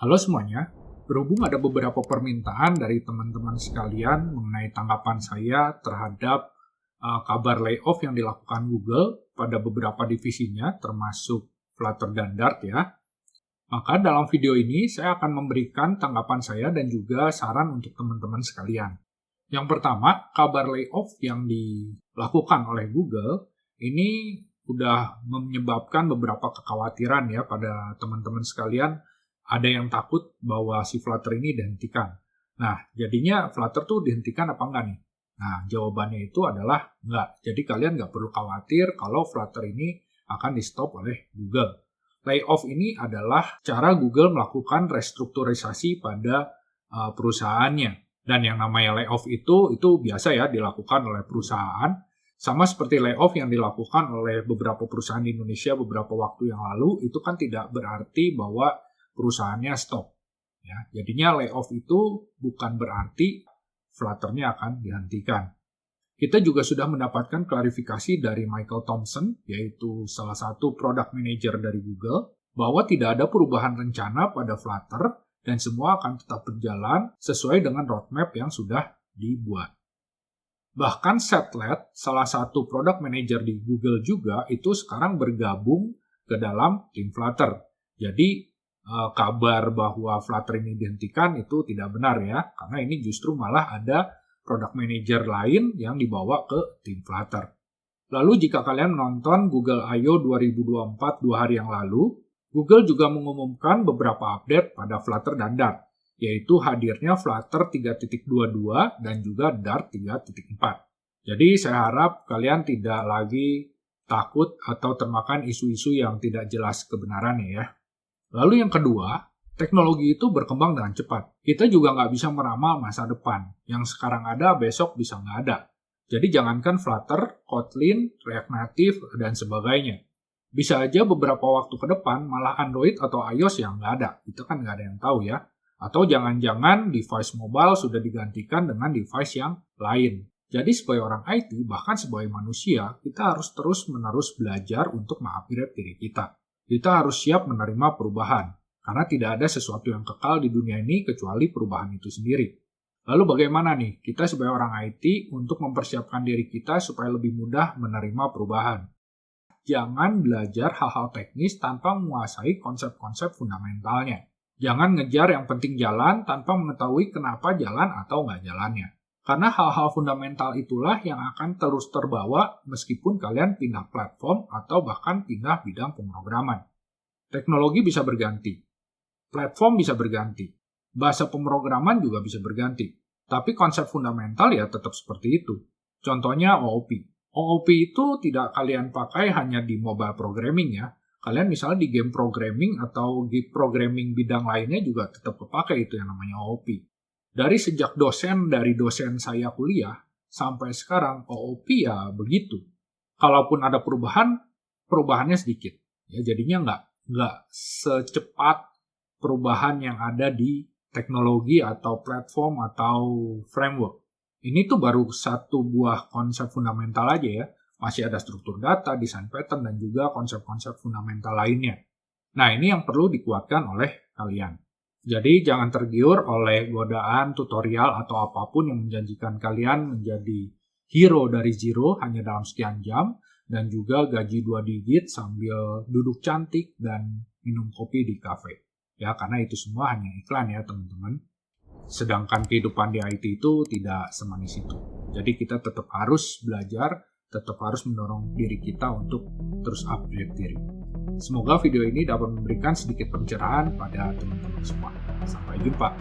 Halo semuanya, berhubung ada beberapa permintaan dari teman-teman sekalian mengenai tanggapan saya terhadap kabar layoff yang dilakukan Google pada beberapa divisinya, termasuk Flutter dan Dart ya. Maka dalam video ini saya akan memberikan tanggapan saya dan juga saran untuk teman-teman sekalian. Yang pertama, kabar layoff yang dilakukan oleh Google ini sudah menyebabkan beberapa kekhawatiran ya pada teman-teman sekalian. Ada yang takut bahwa si Flutter ini dihentikan. Nah, jadinya Flutter tuh dihentikan apa enggak nih? Nah, jawabannya itu adalah enggak. Jadi kalian nggak perlu khawatir kalau Flutter ini akan di-stop oleh Google. Layoff ini adalah cara Google melakukan restrukturisasi pada perusahaannya. Dan yang namanya layoff itu biasa ya dilakukan oleh perusahaan. Sama seperti layoff yang dilakukan oleh beberapa perusahaan di Indonesia beberapa waktu yang lalu, itu kan tidak berarti bahwa perusahaannya stop. Ya, jadinya layoff itu bukan berarti Flutter-nya akan dihentikan. Kita juga sudah mendapatkan klarifikasi dari Michael Thompson, yaitu salah satu product manager dari Google, bahwa tidak ada perubahan rencana pada Flutter dan semua akan tetap berjalan sesuai dengan roadmap yang sudah dibuat. Bahkan Seth Led, salah satu product manager di Google juga, itu sekarang bergabung ke dalam tim Flutter. Jadi, kabar bahwa Flutter ini dihentikan itu tidak benar ya, karena ini justru malah ada product manager lain yang dibawa ke tim Flutter. Lalu jika kalian menonton Google I.O. 2024 2 hari yang lalu, Google juga mengumumkan beberapa update pada Flutter dan Dart, yaitu hadirnya Flutter 3.22 dan juga Dart 3.4. Jadi saya harap kalian tidak lagi takut atau termakan isu-isu yang tidak jelas kebenarannya ya. Lalu yang kedua, teknologi itu berkembang dengan cepat. Kita juga nggak bisa meramal masa depan. Yang sekarang ada, besok bisa nggak ada. Jadi jangankan Flutter, Kotlin, React Native, dan sebagainya. Bisa aja beberapa waktu ke depan malah Android atau iOS yang nggak ada. Itu kan nggak ada yang tahu ya. Atau jangan-jangan device mobile sudah digantikan dengan device yang lain. Jadi sebagai orang IT, bahkan sebagai manusia, kita harus terus-menerus belajar untuk mengupgrade diri kita. Kita harus siap menerima perubahan, karena tidak ada sesuatu yang kekal di dunia ini kecuali perubahan itu sendiri. Lalu bagaimana nih kita sebagai orang IT untuk mempersiapkan diri kita supaya lebih mudah menerima perubahan? Jangan belajar hal-hal teknis tanpa menguasai konsep-konsep fundamentalnya. Jangan ngejar yang penting jalan tanpa mengetahui kenapa jalan atau nggak jalannya. Karena hal-hal fundamental itulah yang akan terus terbawa meskipun kalian pindah platform atau bahkan pindah bidang pemrograman. Teknologi bisa berganti, platform bisa berganti, bahasa pemrograman juga bisa berganti. Tapi konsep fundamental ya tetap seperti itu. Contohnya OOP. OOP itu tidak kalian pakai hanya di mobile programming ya. Kalian misalnya di game programming atau di programming bidang lainnya juga tetap kepakai itu yang namanya OOP. Dari sejak dari dosen saya kuliah, sampai sekarang OOP ya begitu. Kalaupun ada perubahan, perubahannya sedikit. Ya, jadinya nggak secepat perubahan yang ada di teknologi atau platform atau framework. Ini tuh baru satu buah konsep fundamental aja ya. Masih ada struktur data, desain pattern, dan juga konsep-konsep fundamental lainnya. Nah, ini yang perlu dikuatkan oleh kalian. Jadi jangan tergiur oleh godaan tutorial atau apapun yang menjanjikan kalian menjadi hero dari zero hanya dalam sekian jam dan juga gaji 2 digit sambil duduk cantik dan minum kopi di kafe. Ya, karena itu semua hanya iklan ya teman-teman. Sedangkan kehidupan di IT itu tidak semanis itu. Jadi kita tetap harus belajar, tetap harus mendorong diri kita untuk terus upgrade diri. Semoga video ini dapat memberikan sedikit pencerahan pada teman-teman semua. Sampai jumpa.